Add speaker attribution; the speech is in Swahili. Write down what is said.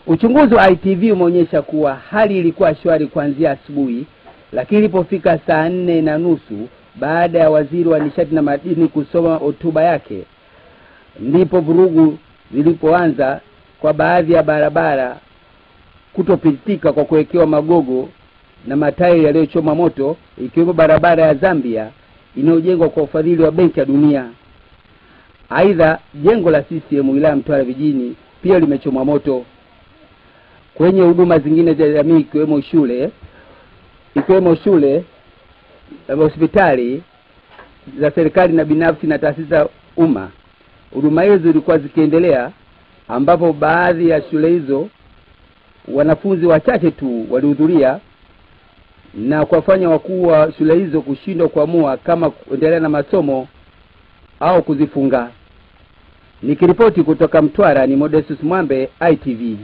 Speaker 1: Uchunguzi wa ITV umeonyesha kuwa hali ilikuwa shwari kuanzia asubuhi, lakini ilipofika saa 4:30 baada ya waziri wa nishati na madini kusoma hotuba yake, ndipo vurugu zilipoanza kwa baadhi ya barabara kutopitika kwa kuwekewa magogo na matairi yaliyochoma moto, ikiwemo barabara ya Zambia inayojengwa kwa ufadhili wa Benki ya Dunia. Aidha, jengo la CCM wilaya Mtwara vijijini pia limechomwa moto. Kwenye huduma zingine za jamii ikiwemo shule, hospitali za serikali na binafsi na taasisi za umma, huduma hizo zilikuwa zikiendelea, ambapo baadhi ya shule hizo wanafunzi wachache tu walihudhuria na kuwafanya wakuu wa shule hizo kushindwa kuamua kama kuendelea na masomo au kuzifunga. Nikiripoti kutoka Mtwara ni Modestus Mwambe, ITV.